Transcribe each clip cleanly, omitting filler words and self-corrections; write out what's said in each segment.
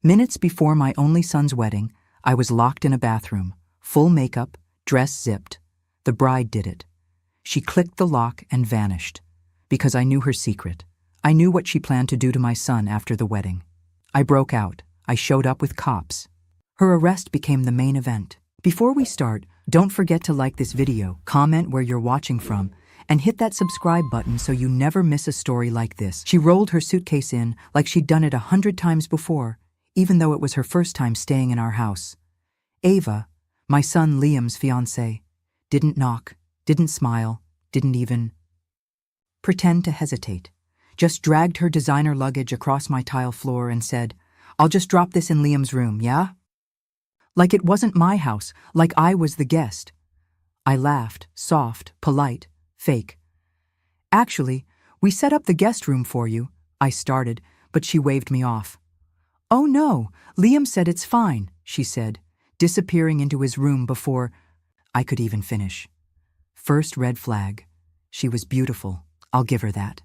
Minutes before my only son's wedding, I was locked in a bathroom, full makeup, dress zipped. The bride did it. She clicked the lock and vanished. Because I knew her secret. I knew what she planned to do to my son after the wedding. I broke out. I showed up with cops. Her arrest became the main event. Before we start, don't forget to like this video, comment where you're watching from, and hit that subscribe button so you never miss a story like this. She rolled her suitcase in like she'd done it 100 times before, even though it was her first time staying in our house. Ava, my son Liam's fiancée, didn't knock, didn't smile, didn't even pretend to hesitate. Just dragged her designer luggage across my tile floor and said, "I'll just drop this in Liam's room, yeah?" Like it wasn't my house, like I was the guest. I laughed, soft, polite, fake. "Actually, we set up the guest room for you," I started, but she waved me off. "Oh no, Liam said it's fine," she said, disappearing into his room before I could even finish. First red flag. She was beautiful, I'll give her that.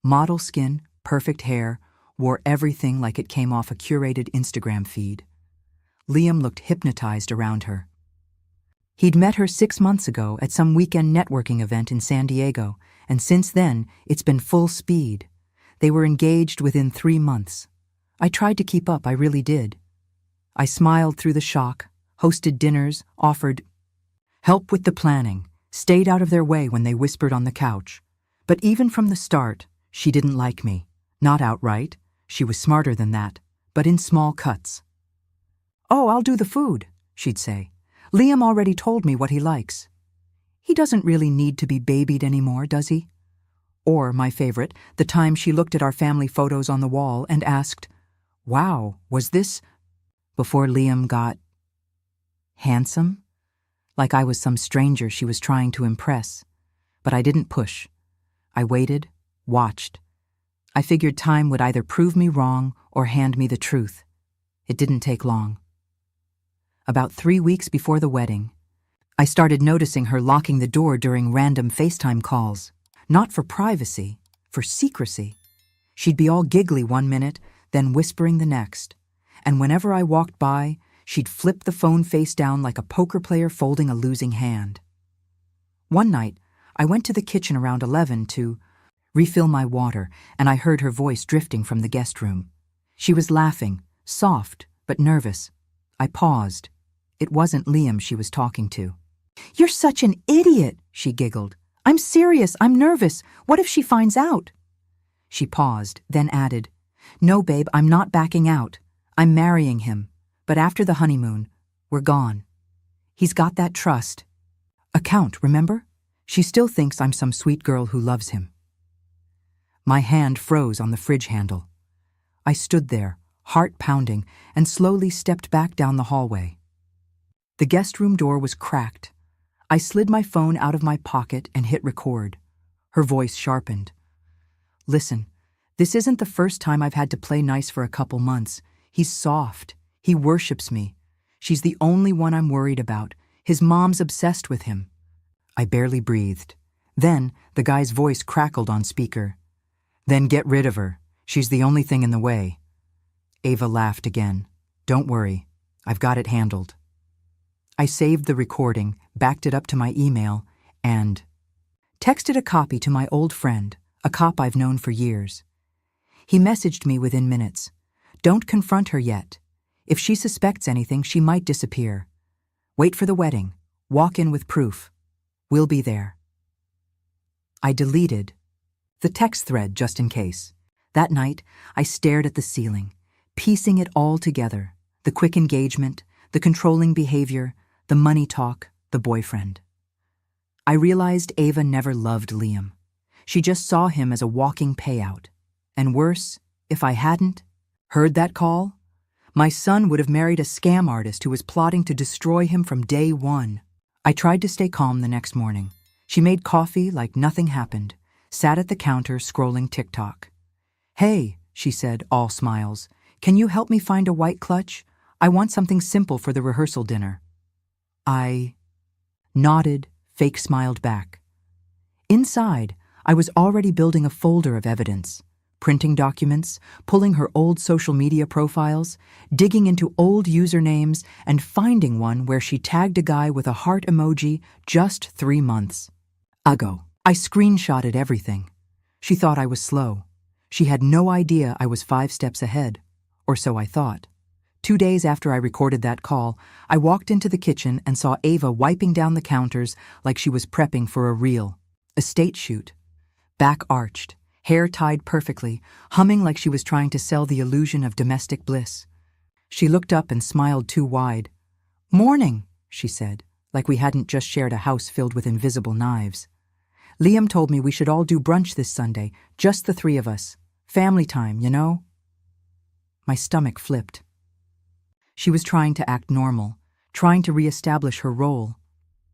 Model skin, perfect hair, wore everything like it came off a curated Instagram feed. Liam looked hypnotized around her. He'd met her 6 months ago at some weekend networking event in San Diego, and since then, it's been full speed. They were engaged within 3 months. I tried to keep up, I really did. I smiled through the shock, hosted dinners, offered help with the planning, stayed out of their way when they whispered on the couch. But even from the start, she didn't like me. Not outright, she was smarter than that, but in small cuts. "Oh, I'll do the food," she'd say. "Liam already told me what he likes. He doesn't really need to be babied anymore, does he?" Or, my favorite, the time she looked at our family photos on the wall and asked, "Wow, was this before Liam got handsome?" Like I was some stranger she was trying to impress. But I didn't push. I waited, watched. I figured time would either prove me wrong or hand me the truth. It didn't take long. About 3 weeks before the wedding, I started noticing her locking the door during random FaceTime calls. Not for privacy, for secrecy. She'd be all giggly one minute, then whispering the next. And whenever I walked by, she'd flip the phone face down like a poker player folding a losing hand. One night, I went to the kitchen around 11 to refill my water, and I heard her voice drifting from the guest room. She was laughing, soft but nervous. I paused. It wasn't Liam she was talking to. "You're such an idiot," she giggled. "I'm serious, I'm nervous. What if she finds out?" She paused, then added, "No, babe, I'm not backing out. I'm marrying him. But after the honeymoon, we're gone. He's got that trust account, remember? She still thinks I'm some sweet girl who loves him." My hand froze on the fridge handle. I stood there, heart pounding, and slowly stepped back down the hallway. The guest room door was cracked. I slid my phone out of my pocket and hit record. Her voice sharpened. "Listen, this isn't the first time I've had to play nice for a couple months. He's soft. He worships me. She's the only one I'm worried about. His mom's obsessed with him." I barely breathed. Then the guy's voice crackled on speaker. "Then get rid of her. She's the only thing in the way." Ava laughed again. "Don't worry. I've got it handled." I saved the recording, backed it up to my email, and texted a copy to my old friend, a cop I've known for years. He messaged me within minutes. "Don't confront her yet. If she suspects anything, she might disappear. Wait for the wedding. Walk in with proof. We'll be there." I deleted the text thread just in case. That night, I stared at the ceiling, piecing it all together. The quick engagement, the controlling behavior, the money talk, the boyfriend. I realized Ava never loved Liam. She just saw him as a walking payout. And worse, if I hadn't heard that call, my son would have married a scam artist who was plotting to destroy him from day one. I tried to stay calm the next morning. She made coffee like nothing happened, sat at the counter scrolling TikTok. "Hey," she said, all smiles, "can you help me find a white clutch? I want something simple for the rehearsal dinner." I nodded, fake smiled back. Inside, I was already building a folder of evidence. printing documents, pulling her old social media profiles, digging into old usernames, and finding one where she tagged a guy with a heart emoji just 3 months ago. I screenshotted everything. She thought I was slow. She had no idea I was 5 steps ahead, or so I thought. 2 days after I recorded that call, I walked into the kitchen and saw Ava wiping down the counters like she was prepping for a real estate shoot. Back arched, hair tied perfectly, humming like she was trying to sell the illusion of domestic bliss. She looked up and smiled too wide. "Morning," she said, like we hadn't just shared a house filled with invisible knives. "Liam told me we should all do brunch this Sunday, just the 3 of us. Family time, you know?" My stomach flipped. She was trying to act normal, trying to reestablish her role,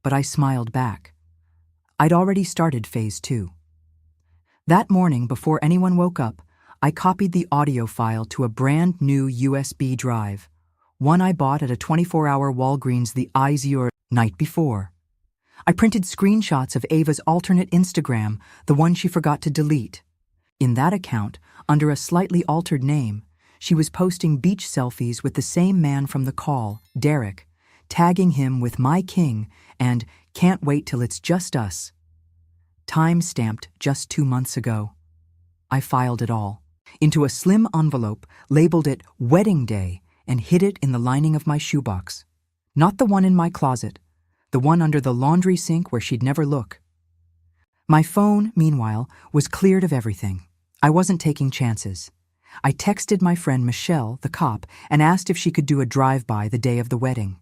but I smiled back. I'd already started phase 2. That morning, before anyone woke up, I copied the audio file to a brand new USB drive, one I bought at a 24-hour Walgreens the night before. I printed screenshots of Ava's alternate Instagram, the one she forgot to delete. In that account, under a slightly altered name, she was posting beach selfies with the same man from the call, Derek, tagging him with "My King" and "Can't wait till it's just us." Time-stamped just 2 months ago. I filed it all into a slim envelope, labeled it "Wedding Day," and hid it in the lining of my shoebox. Not the one in my closet, the one under the laundry sink where she'd never look. My phone, meanwhile, was cleared of everything. I wasn't taking chances. I texted my friend Michelle, the cop, and asked if she could do a drive-by the day of the wedding.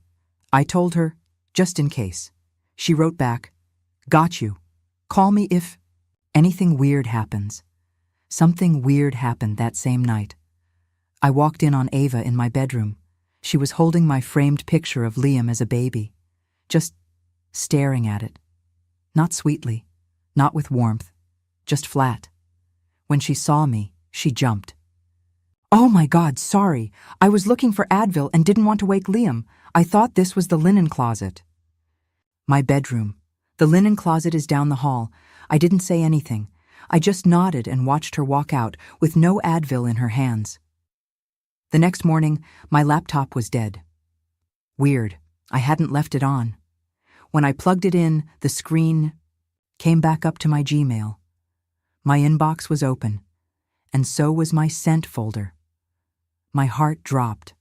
I told her, just in case. She wrote back, "Got you. Call me if anything weird happens." Something weird happened that same night. I walked in on Ava in my bedroom. She was holding my framed picture of Liam as a baby, just staring at it. Not sweetly, not with warmth, just flat. When she saw me, she jumped. "Oh my God, sorry. I was looking for Advil and didn't want to wake Liam. I thought this was the linen closet." My bedroom. The linen closet is down the hall. I didn't say anything. I just nodded and watched her walk out with no Advil in her hands. The next morning, my laptop was dead. Weird. I hadn't left it on. When I plugged it in, the screen came back up to my Gmail. My inbox was open, and so was my sent folder. My heart dropped.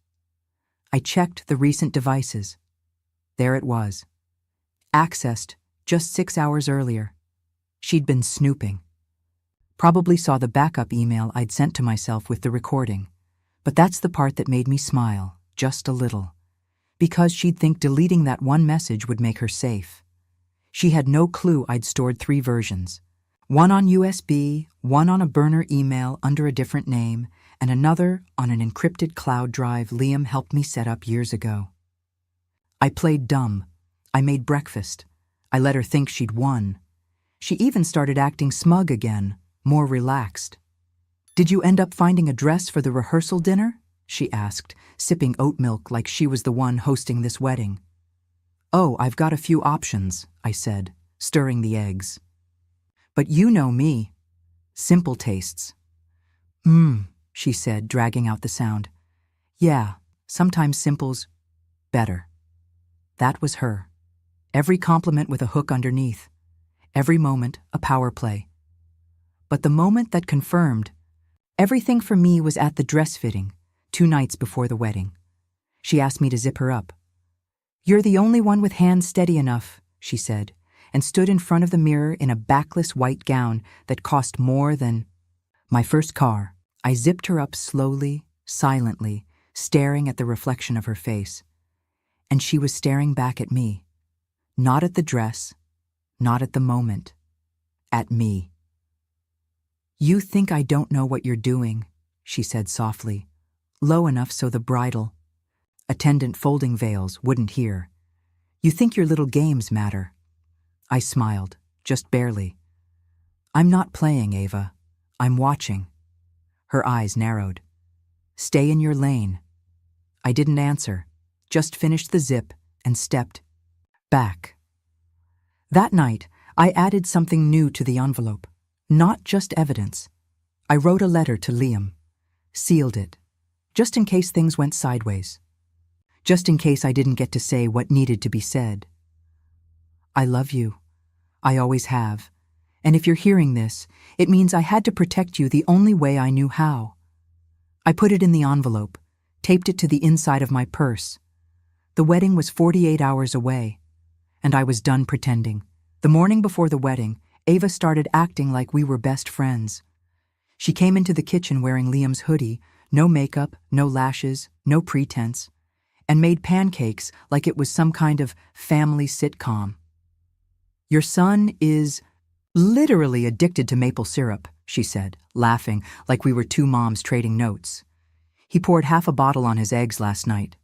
I checked the recent devices. There it was. Accessed just 6 hours earlier. She'd been snooping. Probably saw the backup email I'd sent to myself with the recording. But that's the part that made me smile, just a little. Because she'd think deleting that one message would make her safe. She had no clue I'd stored 3 versions. One on USB, one on a burner email under a different name, and another on an encrypted cloud drive Liam helped me set up years ago. I played dumb. I made breakfast. I let her think she'd won. She even started acting smug again, more relaxed. "Did you end up finding a dress for the rehearsal dinner?" she asked, sipping oat milk like she was the one hosting this wedding. "Oh, I've got a few options," I said, stirring the eggs. "But you know me. Simple tastes." She said, dragging out the sound. "Yeah, sometimes simple's better." That was her. Every compliment with a hook underneath. Every moment a power play. But the moment that confirmed, everything for me was at the dress fitting, 2 nights before the wedding. She asked me to zip her up. "You're the only one with hands steady enough," she said, and stood in front of the mirror in a backless white gown that cost more than my first car. I zipped her up slowly, silently, staring at the reflection of her face. And she was staring back at me. Not at the dress, not at the moment. At me. "You think I don't know what you're doing," she said softly, low enough so the bridal, attendant folding veils wouldn't hear. "You think your little games matter." I smiled, just barely. "I'm not playing, Ava. I'm watching." Her eyes narrowed. "Stay in your lane." I didn't answer, just finished the zip and stepped back. That night, I added something new to the envelope. Not just evidence. I wrote a letter to Liam, sealed it, just in case things went sideways. Just in case I didn't get to say what needed to be said. I love you. I always have. And if you're hearing this, it means I had to protect you the only way I knew how. I put it in the envelope, taped it to the inside of my purse. The wedding was 48 hours away, and I was done pretending. The morning before the wedding, Ava started acting like we were best friends. She came into the kitchen wearing Liam's hoodie, no makeup, no lashes, no pretense, and made pancakes like it was some kind of family sitcom. Your son is literally addicted to maple syrup, she said, laughing like we were two moms trading notes. He poured half a bottle on his eggs last night.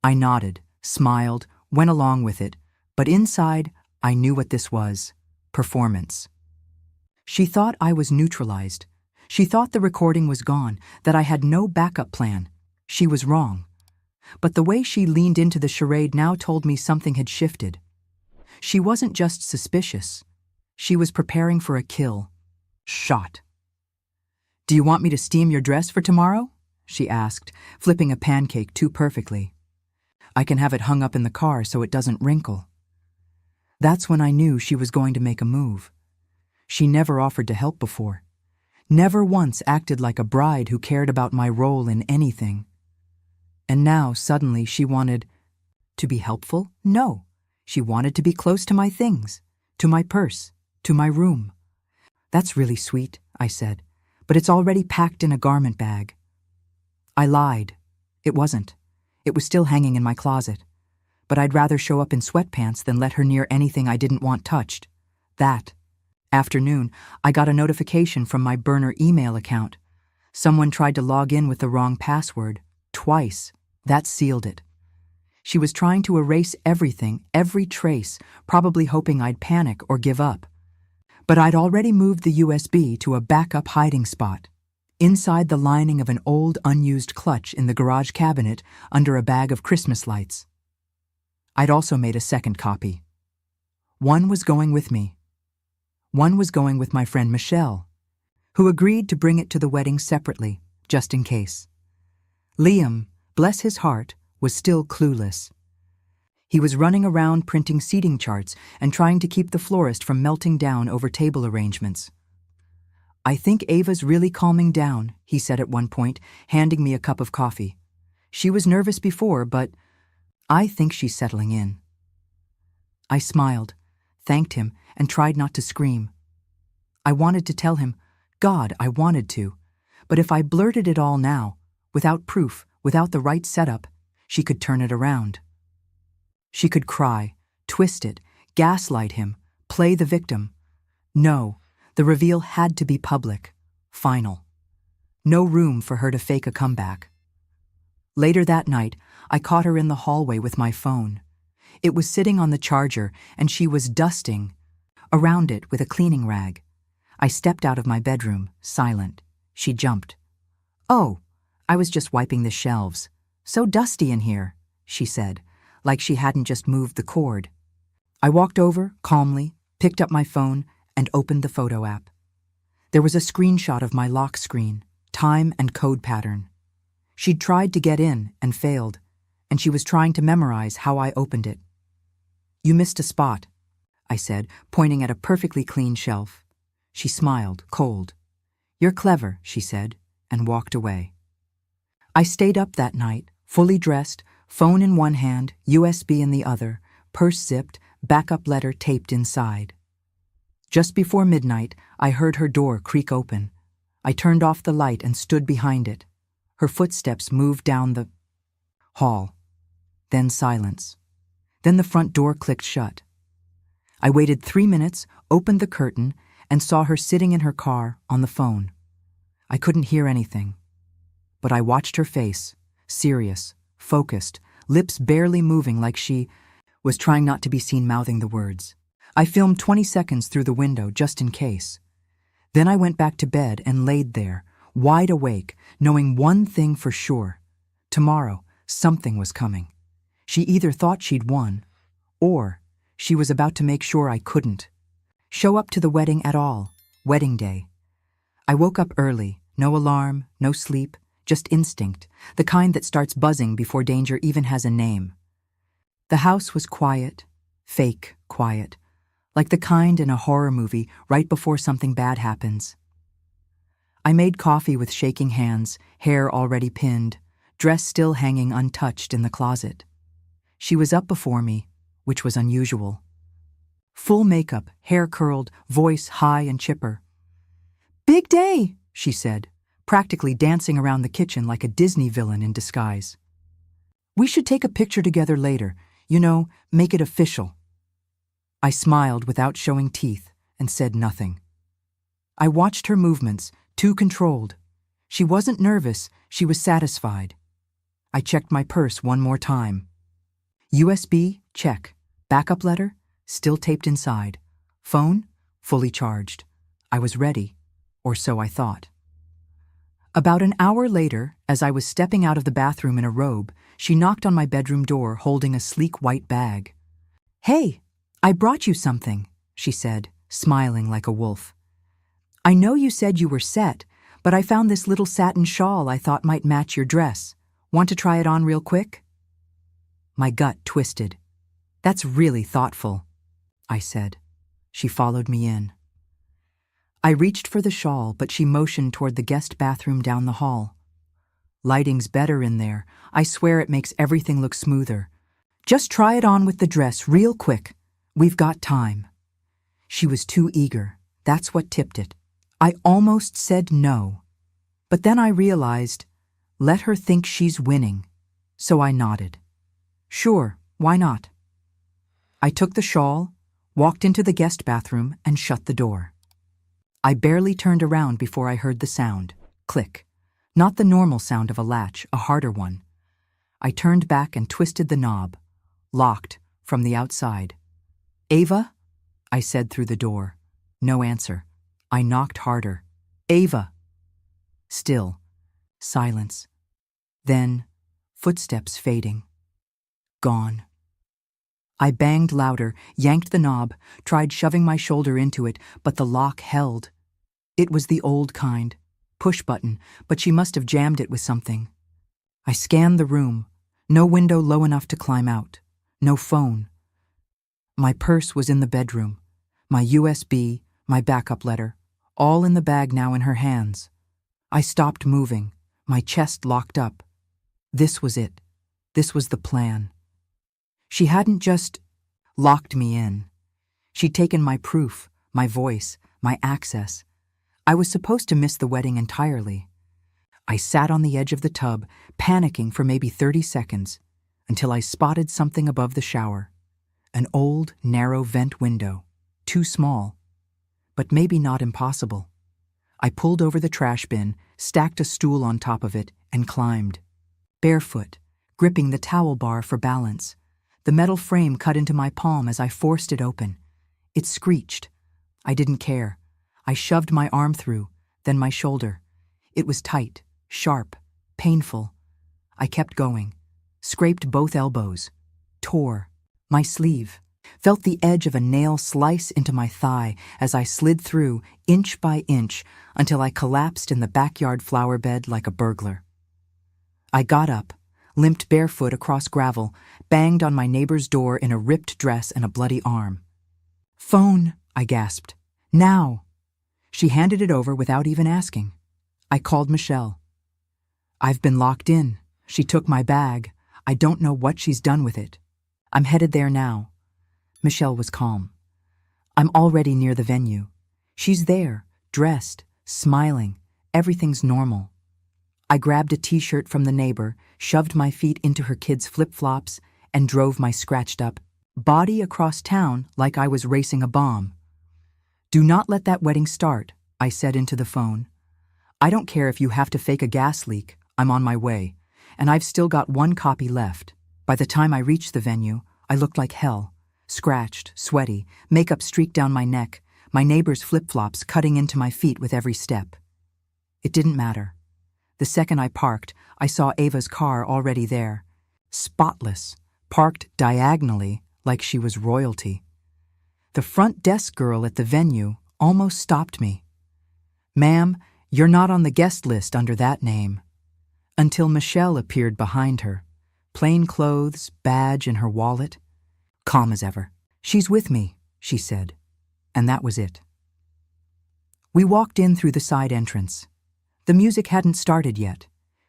I nodded, smiled, went along with it, but inside I knew what this was: performance. She thought I was neutralized. She thought the recording was gone, that I had no backup plan. She was wrong. But the way she leaned into the charade now told me something had shifted. She wasn't just suspicious. She was preparing for a kill. Shot. Do you want me to steam your dress for tomorrow? She asked, flipping a pancake too perfectly. I can have it hung up in the car so it doesn't wrinkle. That's when I knew she was going to make a move. She never offered to help before. Never once acted like a bride who cared about my role in anything. And now, suddenly, she wanted to be helpful? No. She wanted to be close to my things, to my purse, to my room. That's really sweet, I said, but it's already packed in a garment bag. I lied. It wasn't. It was still hanging in my closet. But I'd rather show up in sweatpants than let her near anything I didn't want touched. That afternoon, I got a notification from my burner email account. Someone tried to log in with the wrong password. Twice. That sealed it. She was trying to erase everything, every trace, probably hoping I'd panic or give up. But I'd already moved the USB to a backup hiding spot, inside the lining of an old, unused clutch in the garage cabinet under a bag of Christmas lights. I'd also made a second copy. One was going with me. One was going with my friend Michelle, who agreed to bring it to the wedding separately, just in case. Liam, bless his heart, was still clueless. He was running around printing seating charts and trying to keep the florist from melting down over table arrangements. I think Ava's really calming down, he said at one point, handing me a cup of coffee. She was nervous before, but I think she's settling in. I smiled, thanked him, and tried not to scream. I wanted to tell him, God, I wanted to, but if I blurted it all now, without proof, without the right setup, she could turn it around. She could cry, twist it, gaslight him, play the victim. No, the reveal had to be public, final. No room for her to fake a comeback. Later that night, I caught her in the hallway with my phone. It was sitting on the charger, and she was dusting around it with a cleaning rag. I stepped out of my bedroom, silent. She jumped. Oh, I was just wiping the shelves. So dusty in here, she said, like she hadn't just moved the cord. I walked over, calmly, picked up my phone, and opened the photo app. There was a screenshot of my lock screen, time and code pattern. She'd tried to get in and failed, and she was trying to memorize how I opened it. You missed a spot, I said, pointing at a perfectly clean shelf. She smiled, cold. You're clever, she said, and walked away. I stayed up that night, fully dressed, phone in one hand, USB in the other, purse zipped, backup letter taped inside. Just before midnight, I heard her door creak open. I turned off the light and stood behind it. Her footsteps moved down the hall. Then silence. Then the front door clicked shut. I waited 3 minutes, opened the curtain, and saw her sitting in her car on the phone. I couldn't hear anything. But I watched her face, serious, focused, lips barely moving like she was trying not to be seen mouthing the words. I filmed 20 seconds through the window just in case. Then I went back to bed and laid there, wide awake, knowing one thing for sure. Tomorrow, something was coming. She either thought she'd won, or she was about to make sure I couldn't show up to the wedding at all, wedding day. I woke up early, no alarm, no sleep, just instinct, the kind that starts buzzing before danger even has a name. The house was quiet, fake quiet, like the kind in a horror movie right before something bad happens. I made coffee with shaking hands, hair already pinned, dress still hanging untouched in the closet. She was up before me, which was unusual. Full makeup, hair curled, voice high and chipper. "Big day," she said, practically dancing around the kitchen like a Disney villain in disguise. "We should take a picture together later, make it official." I smiled without showing teeth and said nothing. I watched her movements, too controlled. She wasn't nervous, she was satisfied. I checked my purse one more time. USB, check. Backup letter, still taped inside. Phone, fully charged. I was ready, or so I thought. About an hour later, as I was stepping out of the bathroom in a robe, she knocked on my bedroom door holding a sleek white bag. "Hey, I brought you something," she said, smiling like a wolf. "I know you said you were set, but I found this little satin shawl I thought might match your dress. Want to try it on real quick?" My gut twisted. "That's really thoughtful," I said. She followed me in. I reached for the shawl, but she motioned toward the guest bathroom down the hall. "Lighting's better in there. I swear it makes everything look smoother. Just try it on with the dress real quick. We've got time." She was too eager. That's what tipped it. I almost said no. But then I realized, let her think she's winning. So I nodded. "Sure, why not?" I took the shawl, walked into the guest bathroom, and shut the door. I barely turned around before I heard the sound. Click. Not the normal sound of a latch, a harder one. I turned back and twisted the knob. Locked, from the outside. "Ava?" I said through the door. No answer. I knocked harder. "Ava!" Still. Silence. Then, footsteps fading. Gone. I banged louder, yanked the knob, tried shoving my shoulder into it, but the lock held. It was the old kind. Push button, but she must have jammed it with something. I scanned the room. No window low enough to climb out. No phone. My purse was in the bedroom. My USB, my backup letter, all in the bag now in her hands. I stopped moving, my chest locked up. This was it. This was the plan. She hadn't just locked me in. She'd taken my proof, my voice, my access. I was supposed to miss the wedding entirely. I sat on the edge of the tub, panicking for maybe 30 seconds, until I spotted something above the shower. An old, narrow vent window. Too small. But maybe not impossible. I pulled over the trash bin, stacked a stool on top of it, and climbed. Barefoot, gripping the towel bar for balance. The metal frame cut into my palm as I forced it open. It screeched. I didn't care. I shoved my arm through, then my shoulder. It was tight, sharp, painful. I kept going. Scraped both elbows. Tore. My sleeve. Felt the edge of a nail slice into my thigh as I slid through, inch by inch, until I collapsed in the backyard flower bed like a burglar. I got up, limped barefoot across gravel, banged on my neighbor's door in a ripped dress and a bloody arm. "Phone," I gasped. "Now." She handed it over without even asking. I called Michelle. "I've been locked in. She took my bag. I don't know what she's done with it. I'm headed there now." Michelle was calm. "I'm already near the venue. She's there, dressed, smiling. Everything's normal." I grabbed a t-shirt from the neighbor, shoved my feet into her kids' flip-flops, and drove my scratched-up body across town like I was racing a bomb. "Do not let that wedding start," I said into the phone. "I don't care if you have to fake a gas leak. I'm on my way, and I've still got one copy left." By the time I reached the venue, I looked like hell. Scratched, sweaty, makeup streaked down my neck, my neighbor's flip-flops cutting into my feet with every step. It didn't matter. The second I parked, I saw Ava's car already there. Spotless, parked diagonally like she was royalty. The front desk girl at the venue almost stopped me. "Ma'am, "You're not on the guest list under that name." Until Michelle appeared behind her, plain clothes, badge in her wallet. Calm as ever. "She's with me," she said, and that was it. We walked in through the side entrance. The music hadn't started yet.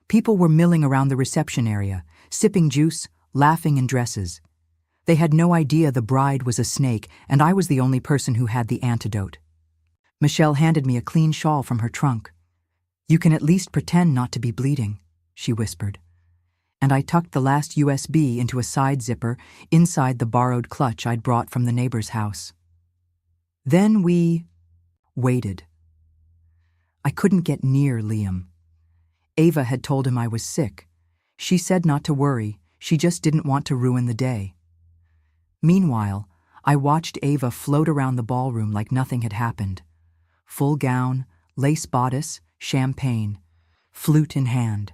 People were milling around the reception area, sipping juice, laughing in dresses. They had no idea the bride was a snake, and I was the only person who had the antidote. Michelle handed me a clean shawl from her trunk. "You can at least pretend not to be bleeding," she whispered. And I tucked the last USB into a side zipper inside the borrowed clutch I'd brought from the neighbor's house. Then we waited. I couldn't get near Liam. Ava had told him I was sick. She said not to worry, she just didn't want to ruin the day. Meanwhile, I watched Ava float around the ballroom like nothing had happened. Full gown, lace bodice, champagne, flute in hand.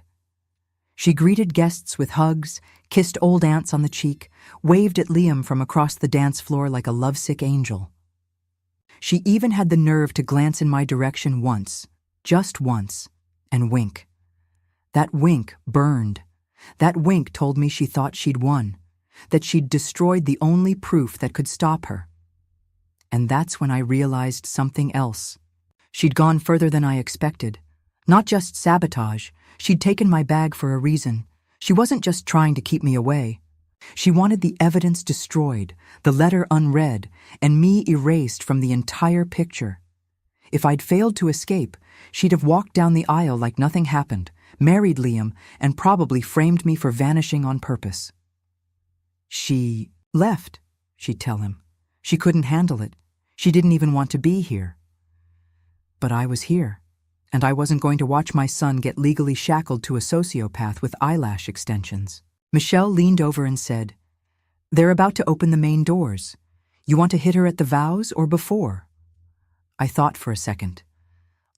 She greeted guests with hugs, kissed old aunts on the cheek, waved at Liam from across the dance floor like a lovesick angel. She even had the nerve to glance in my direction once, just once, and wink. That wink burned. That wink told me she thought she'd won, that she'd destroyed the only proof that could stop her. And that's when I realized something else. She'd gone further than I expected. Not just sabotage, she'd taken my bag for a reason. She wasn't just trying to keep me away. She wanted the evidence destroyed, the letter unread, and me erased from the entire picture. If I'd failed to escape, she'd have walked down the aisle like nothing happened, married Liam, and probably framed me for vanishing on purpose. "She left," she'd tell him. "She couldn't handle it. She didn't even want to be here." But I was here. And I wasn't going to watch my son get legally shackled to a sociopath with eyelash extensions. Michelle leaned over and said, "They're about to open the main doors. You want to hit her at the vows or before?" I thought for a second.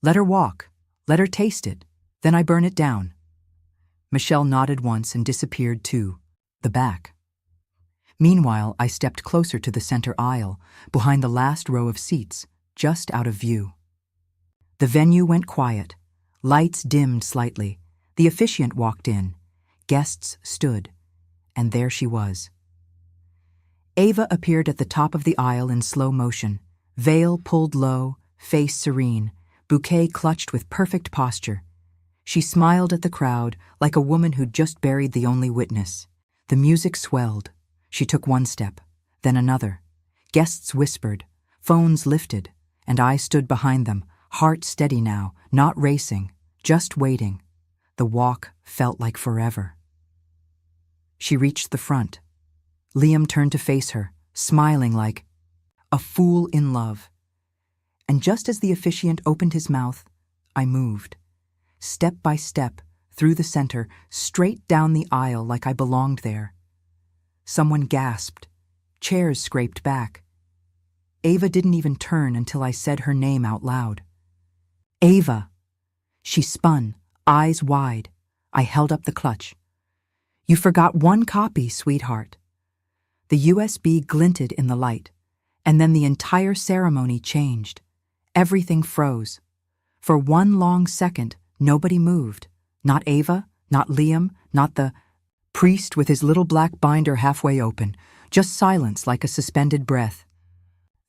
"Let her walk. Let her taste it. Then I burn it down." Michelle nodded once and disappeared to the back. Meanwhile, I stepped closer to the center aisle, behind the last row of seats, just out of view. The venue went quiet. Lights dimmed slightly. The officiant walked in. Guests stood. And there she was. Ava appeared at the top of the aisle in slow motion, veil pulled low, face serene, bouquet clutched with perfect posture. She smiled at the crowd like a woman who'd just buried the only witness. The music swelled. She took one step, then another. Guests whispered, phones lifted, and I stood behind them, heart steady now, not racing, just waiting. The walk felt like forever. She reached the front. Liam turned to face her, smiling like a fool in love. And just as the officiant opened his mouth, I moved. Step by step, through the center, straight down the aisle like I belonged there. Someone gasped. Chairs scraped back. Ava didn't even turn until I said her name out loud. "Ava." She spun, eyes wide. I held up the clutch. "You forgot one copy, sweetheart." The USB glinted in the light, and then the entire ceremony changed. Everything froze. For one long second, nobody moved. Not Ava, not Liam, not the priest with his little black binder halfway open, just silence like a suspended breath.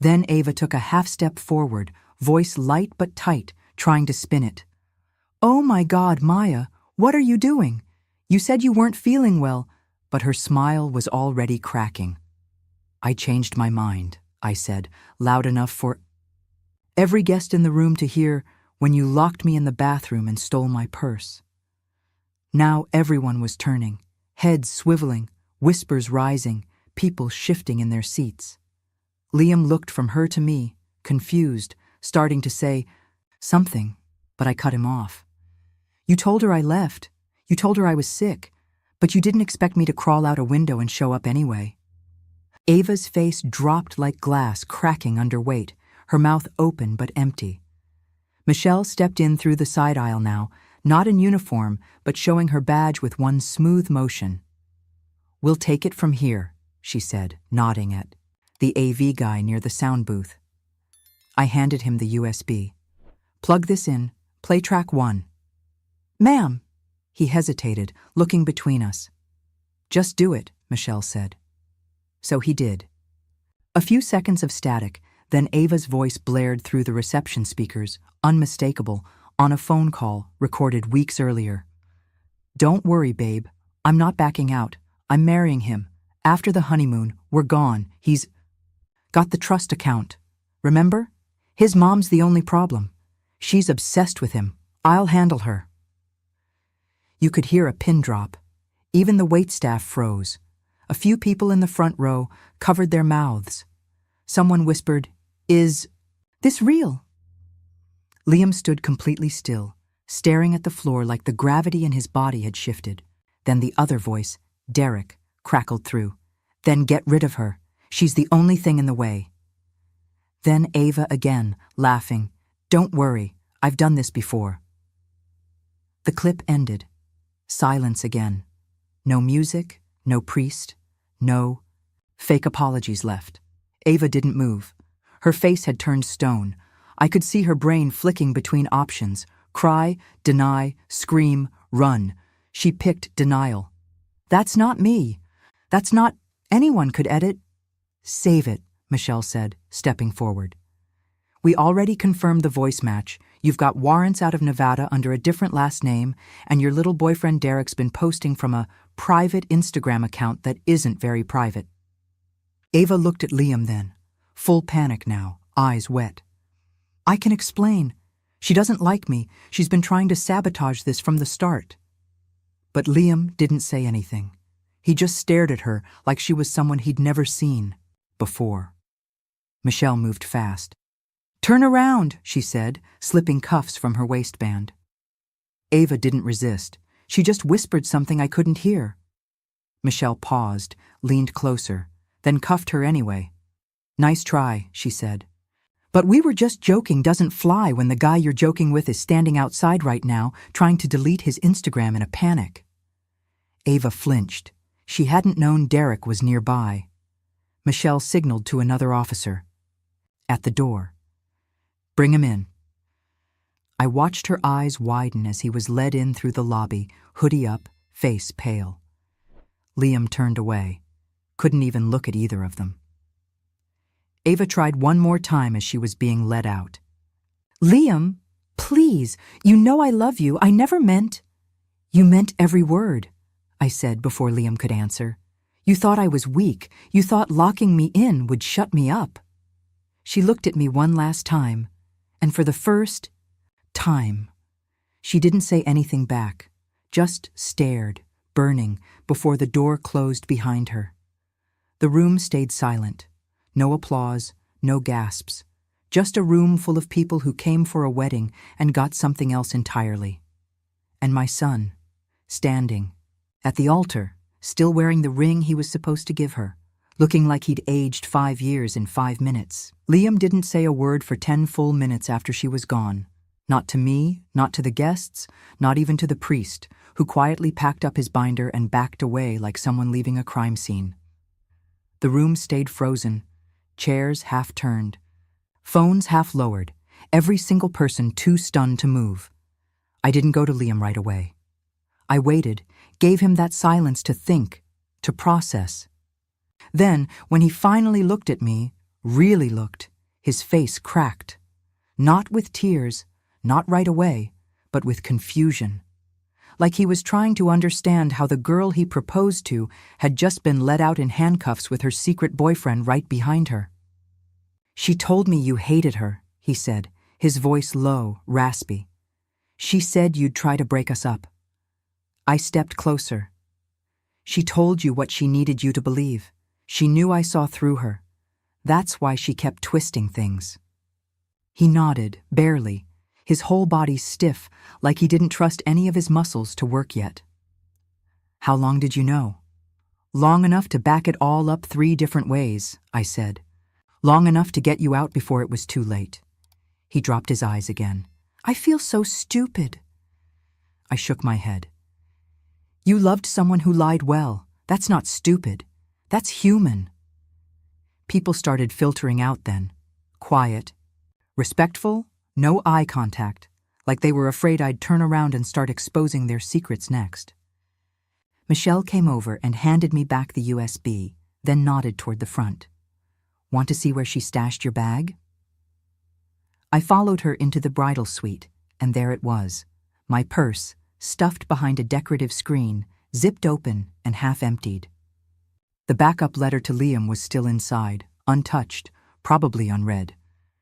Then Ava took a half step forward, voice light but tight, trying to spin it. "Oh my God, Maya, what are you doing? You said you weren't feeling well," but her smile was already cracking. "I changed my mind," I said, loud enough for every guest in the room to hear, "when you locked me in the bathroom and stole my purse." Now everyone was turning, heads swiveling, whispers rising, people shifting in their seats. Liam looked from her to me, confused, starting to say something, but I cut him off. "You told her I left. You told her I was sick, but you didn't expect me to crawl out a window and show up anyway." Ava's face dropped like glass cracking under weight, her mouth open but empty. Michelle stepped in through the side aisle now, not in uniform, but showing her badge with one smooth motion. "We'll take it from here," she said, nodding at the AV guy near the sound booth. I handed him the USB. "Plug this in, Play track 1. Ma'am. He hesitated, looking between us. Just do it, Michelle said. So he did. A few seconds of static, then Ava's voice blared through the reception speakers, unmistakable, on a phone call recorded weeks earlier. Don't worry, babe. I'm not backing out. I'm marrying him. After the honeymoon, we're gone. He's got the trust account. Remember? His mom's the only problem. She's obsessed with him. I'll handle her. You could hear a pin drop. Even the waitstaff froze. A few people in the front row covered their mouths. Someone whispered, "Is this real?" Liam stood completely still, staring at the floor like the gravity in his body had shifted. Then the other voice, Derek, crackled through. "Then get rid of her. She's the only thing in the way." Then Ava again, laughing. "Don't worry, I've done this before." The clip ended. Silence again. No music, no priest, no fake apologies left. Ava didn't move. Her face had turned stone. I could see her brain flicking between options. Cry, deny, scream, run. She picked denial. "That's not me. That's not anyone could edit." "Save it," Michelle said, stepping forward. "We already confirmed the voice match. You've got warrants out of Nevada under a different last name, and your little boyfriend Derek's been posting from a private Instagram account that isn't very private." Ava looked at Liam then, full panic now, eyes wet. "I can explain. She doesn't like me. She's been trying to sabotage this from the start." But Liam didn't say anything. He just stared at her like she was someone he'd never seen before. Michelle moved fast. "Turn around," she said, slipping cuffs from her waistband. Ava didn't resist. She just whispered something I couldn't hear. Michelle paused, leaned closer, then cuffed her anyway. "Nice try," she said. "But we were just joking doesn't fly when the guy you're joking with is standing outside right now trying to delete his Instagram in a panic." Ava flinched. She hadn't known Derek was nearby. Michelle signaled to another officer. At the door. "Bring him in." I watched her eyes widen as he was led in through the lobby, hoodie up, face pale. Liam turned away. Couldn't even look at either of them. Ava tried one more time as she was being led out. "Liam, please, you know I love you. I never meant—" "You meant every word," I said before Liam could answer. "You thought I was weak. You thought locking me in would shut me up." She looked at me one last time, and for the first time, she didn't say anything back, just stared, burning, before the door closed behind her. The room stayed silent. No applause, no gasps. Just a room full of people who came for a wedding and got something else entirely. And my son, standing, at the altar, still wearing the ring he was supposed to give her, looking like he'd aged 5 years in 5 minutes. Liam didn't say a word for 10 full minutes after she was gone. Not to me, not to the guests, not even to the priest, who quietly packed up his binder and backed away like someone leaving a crime scene. The room stayed frozen, chairs half turned, phones half lowered, every single person too stunned to move. I didn't go to Liam right away. I waited, gave him that silence to think, to process. Then, when he finally looked at me, really looked, his face cracked. Not with tears, not right away, but with confusion. Like he was trying to understand how the girl he proposed to had just been let out in handcuffs with her secret boyfriend right behind her. "She told me you hated her," he said, his voice low, raspy. "She said you'd try to break us up." I stepped closer. "She told you what she needed you to believe. She knew I saw through her. That's why she kept twisting things." He nodded, barely, his whole body stiff, like he didn't trust any of his muscles to work yet. "How long did you know?" "Long enough to back it all up 3 different ways," I said. "Long enough to get you out before it was too late." He dropped his eyes again. "I feel so stupid." I shook my head. "You loved someone who lied well. That's not stupid. That's human." People started filtering out then. Quiet. Respectful, no eye contact. like they were afraid I'd turn around and start exposing their secrets next. Michelle came over and handed me back the USB, then nodded toward the front. Want to see where she stashed your bag? I followed her into the bridal suite, and there it was, my purse, stuffed behind a decorative screen, zipped open and half emptied. The backup letter to Liam was still inside, untouched, probably unread.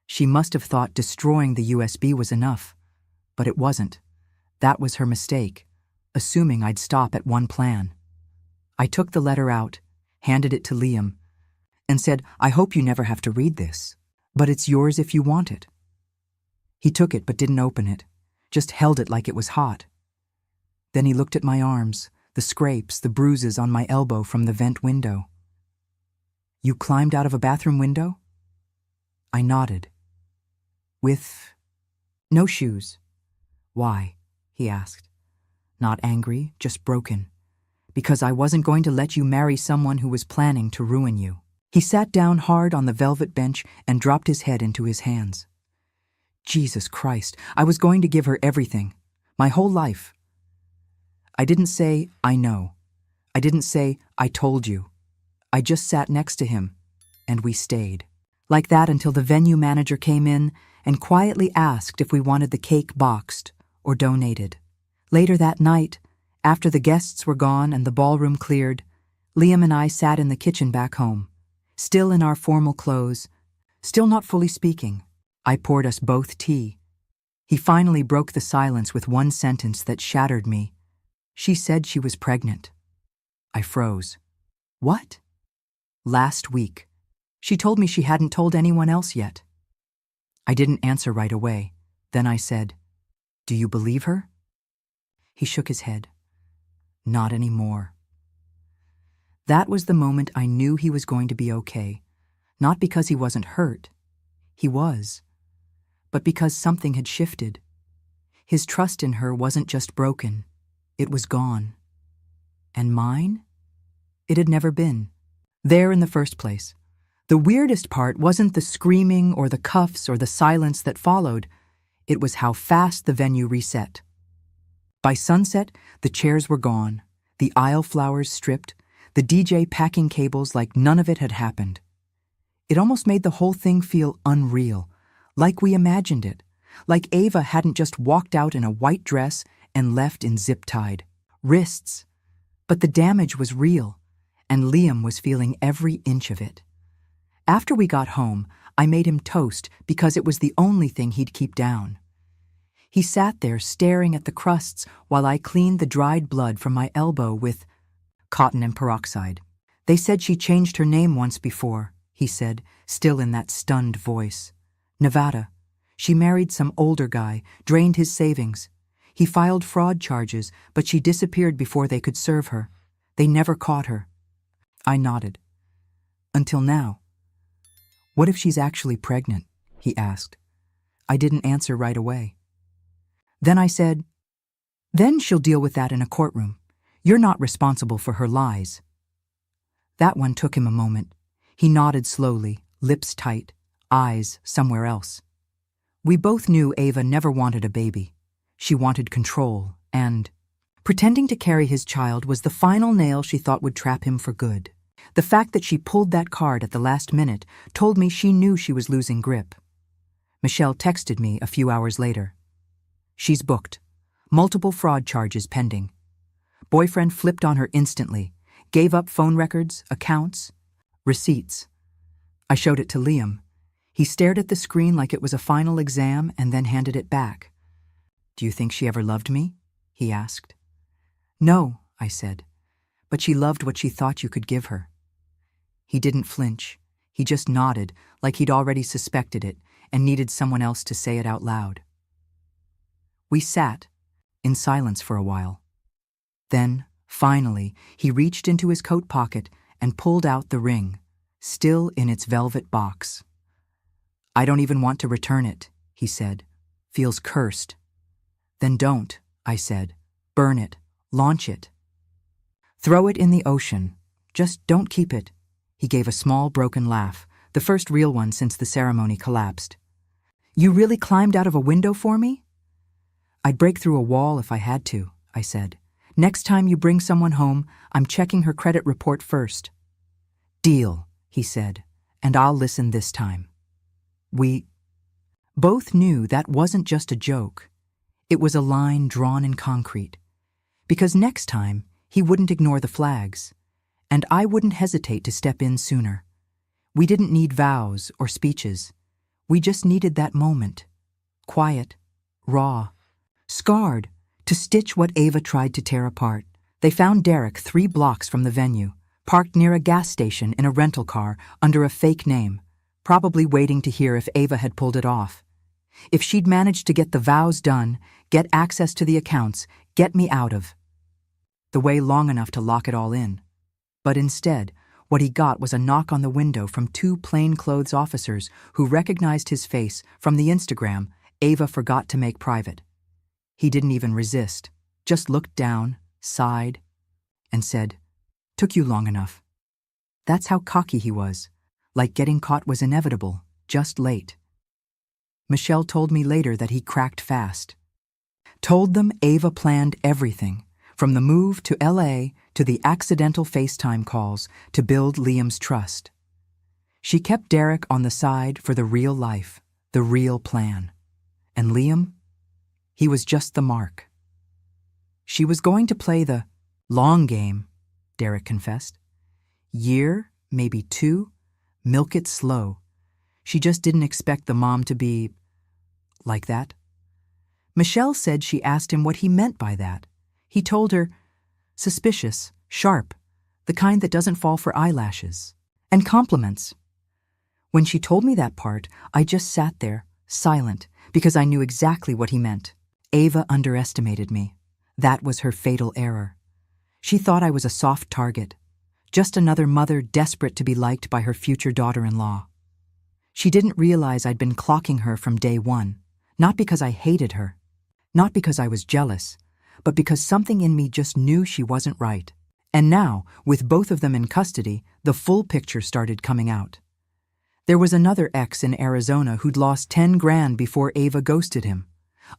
She must have thought destroying the USB was enough, but it wasn't. That was her mistake, assuming I'd stop at one plan. I took the letter out, handed it to Liam, and said, I hope you never have to read this, but it's yours if you want it. He took it but didn't open it, just held it like it was hot. Then he looked at my arms, the scrapes, the bruises on my elbow from the vent window. You climbed out of a bathroom window? I nodded. With no shoes. Why? He asked. Not angry, just broken. Because I wasn't going to let you marry someone who was planning to ruin you. He sat down hard on the velvet bench and dropped his head into his hands. Jesus Christ, I was going to give her everything, my whole life. I didn't say, I know. I didn't say, I told you. I just sat next to him, and we stayed. Like that until the venue manager came in and quietly asked if we wanted the cake boxed or donated. Later that night, after the guests were gone and the ballroom cleared, Liam and I sat in the kitchen back home, still in our formal clothes, still not fully speaking. I poured us both tea. He finally broke the silence with one sentence that shattered me. She said she was pregnant. I froze. What? Last week. She told me she hadn't told anyone else yet. I didn't answer right away. Then I said, Do you believe her? He shook his head. Not anymore. That was the moment I knew he was going to be okay. Not because he wasn't hurt. He was. But because something had shifted. His trust in her wasn't just broken. It was gone. And mine? It had never been. There in the first place. The weirdest part wasn't the screaming or the cuffs or the silence that followed. It was how fast the venue reset. By sunset, the chairs were gone, the aisle flowers stripped, the DJ packing cables like none of it had happened. It almost made the whole thing feel unreal, like we imagined it, like Ava hadn't just walked out in a white dress and left in zip-tied wrists. But the damage was real, and Liam was feeling every inch of it. After we got home, I made him toast because it was the only thing he'd keep down. He sat there staring at the crusts while I cleaned the dried blood from my elbow with cotton and peroxide. They said she changed her name once before, he said, still in that stunned voice. Nevada. She married some older guy, drained his savings. He filed fraud charges, but she disappeared before they could serve her. They never caught her. I nodded. Until now. What if she's actually pregnant? He asked. I didn't answer right away. Then I said, Then she'll deal with that in a courtroom. You're not responsible for her lies. That one took him a moment. He nodded slowly, lips tight, eyes somewhere else. We both knew Ava never wanted a baby. She wanted control, and pretending to carry his child was the final nail she thought would trap him for good. The fact that she pulled that card at the last minute told me she knew she was losing grip. Michelle texted me a few hours later. She's booked. Multiple fraud charges pending. Boyfriend flipped on her instantly, gave up phone records, accounts, receipts. I showed it to Liam. He stared at the screen like it was a final exam and then handed it back. Do you think she ever loved me? He asked. No, I said, but she loved what she thought you could give her. He didn't flinch. He just nodded like he'd already suspected it and needed someone else to say it out loud. We sat in silence for a while. Then, finally, he reached into his coat pocket and pulled out the ring, still in its velvet box. I don't even want to return it, he said. Feels cursed. Then don't, I said. Burn it. Launch it. Throw it in the ocean. Just don't keep it. He gave a small broken laugh, the first real one since the ceremony collapsed. You really climbed out of a window for me? I'd break through a wall if I had to, I said. Next time you bring someone home, I'm checking her credit report first. Deal, he said, and I'll listen this time. We both knew that wasn't just a joke. It was a line drawn in concrete. Because next time, he wouldn't ignore the flags, and I wouldn't hesitate to step in sooner. We didn't need vows or speeches. We just needed that moment. Quiet, raw, scarred, to stitch what Ava tried to tear apart. They found Derek 3 blocks from the venue, parked near a gas station in a rental car under a fake name, probably waiting to hear if Ava had pulled it off. If she'd managed to get the vows done, get access to the accounts, get me out of the way long enough to lock it all in. But instead, what he got was a knock on the window from 2 plainclothes officers who recognized his face from the Instagram Ava forgot to make private. He didn't even resist, just looked down, sighed, and said, "Took you long enough." That's how cocky he was, like getting caught was inevitable, just late. Michelle told me later that he cracked fast. Told them Ava planned everything, from the move to LA to the accidental FaceTime calls to build Liam's trust. She kept Derek on the side for the real life, the real plan. And Liam? He was just the mark. She was going to play the long game, Derek confessed. Year, maybe 2, milk it slow. She just didn't expect the mom to be like that. Michelle said she asked him what he meant by that. He told her, suspicious, sharp, the kind that doesn't fall for eyelashes, and compliments. When she told me that part, I just sat there, silent, because I knew exactly what he meant. Ava underestimated me. That was her fatal error. She thought I was a soft target, just another mother desperate to be liked by her future daughter-in-law. She didn't realize I'd been clocking her from day one, not because I hated her, not because I was jealous, but because something in me just knew she wasn't right. And now, with both of them in custody, the full picture started coming out. There was another ex in Arizona who'd lost 10 grand before Ava ghosted him.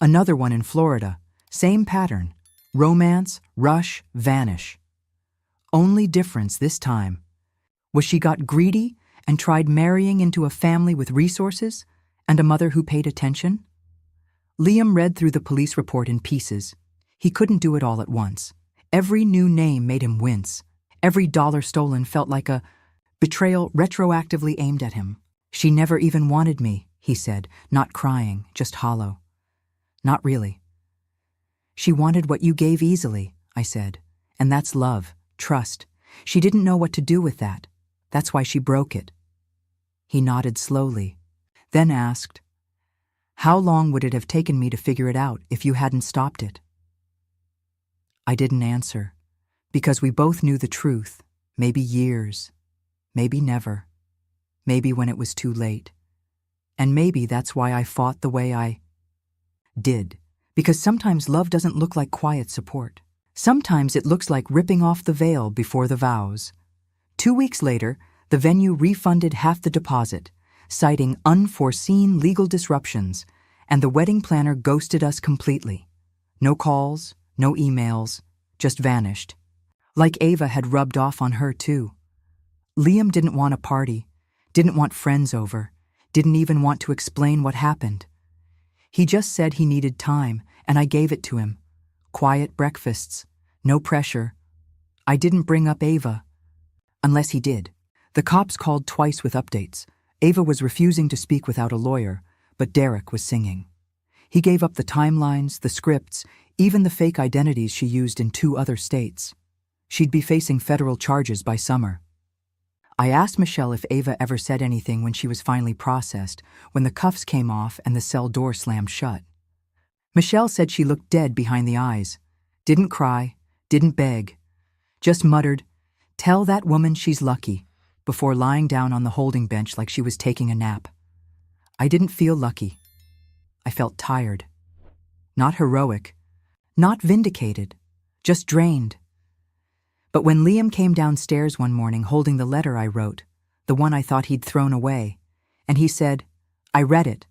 Another one in Florida. Same pattern. Romance, rush, vanish. Only difference this time was she got greedy and tried marrying into a family with resources and a mother who paid attention. Liam read through the police report in pieces. He couldn't do it all at once. Every new name made him wince. Every dollar stolen felt like a betrayal retroactively aimed at him. She never even wanted me, he said, not crying, just hollow. Not really. She wanted what you gave easily, I said, and that's love, trust. She didn't know what to do with that. That's why she broke it. He nodded slowly, then asked, "How long would it have taken me to figure it out if you hadn't stopped it?" I didn't answer, because we both knew the truth, maybe years, maybe never, maybe when it was too late. And maybe that's why I fought the way I did, because sometimes love doesn't look like quiet support. Sometimes it looks like ripping off the veil before the vows. 2 weeks later, the venue refunded half the deposit, citing unforeseen legal disruptions, and the wedding planner ghosted us completely. No calls, no emails, just vanished. Like Ava had rubbed off on her too. Liam didn't want a party, didn't want friends over, didn't even want to explain what happened. He just said he needed time, and I gave it to him. Quiet breakfasts, no pressure. I didn't bring up Ava, unless he did. The cops called twice with updates. Ava was refusing to speak without a lawyer, but Derek was singing. He gave up the timelines, the scripts, even the fake identities she used in 2 other states. She'd be facing federal charges by summer. I asked Michelle if Ava ever said anything when she was finally processed, when the cuffs came off and the cell door slammed shut. Michelle said she looked dead behind the eyes, didn't cry, didn't beg, just muttered, "Tell that woman she's lucky," before lying down on the holding bench like she was taking a nap. I didn't feel lucky. I felt tired. Not heroic, not vindicated, just drained. But when Liam came downstairs one morning holding the letter I wrote, the one I thought he'd thrown away, and he said, "I read it,"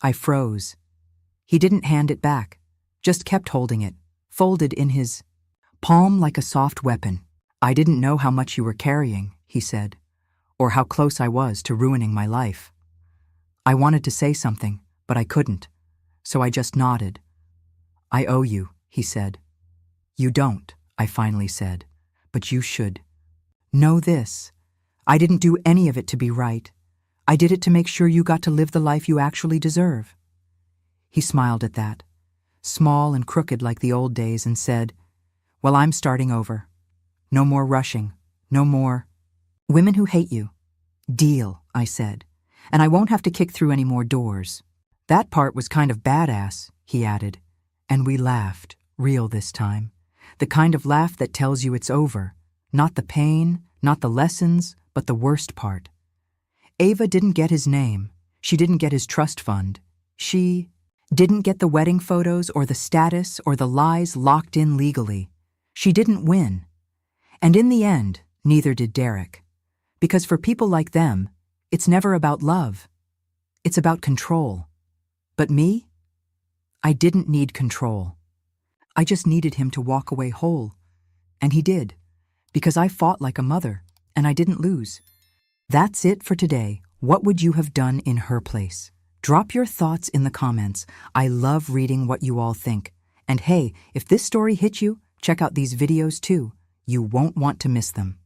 I froze. He didn't hand it back, just kept holding it, folded in his palm like a soft weapon. "I didn't know how much you were carrying," he said, "or how close I was to ruining my life." I wanted to say something, but I couldn't, so I just nodded. "I owe you," he said. "You don't," I finally said, "but you should. Know this. I didn't do any of it to be right. I did it to make sure you got to live the life you actually deserve." He smiled at that, small and crooked like the old days, and said, "Well, I'm starting over. No more rushing. No more women who hate you." "Deal," I said, "and I won't have to kick through any more doors." "That part was kind of badass," he added, and we laughed, real this time. The kind of laugh that tells you it's over. Not the pain, not the lessons, but the worst part. Ava didn't get his name. She didn't get his trust fund. She didn't get the wedding photos or the status or the lies locked in legally. She didn't win. And in the end, neither did Derek. Because for people like them, it's never about love. It's about control. But me? I didn't need control. I just needed him to walk away whole. And he did. Because I fought like a mother, and I didn't lose. That's it for today. What would you have done in her place? Drop your thoughts in the comments. I love reading what you all think. And hey, if this story hit you, check out these videos too. You won't want to miss them.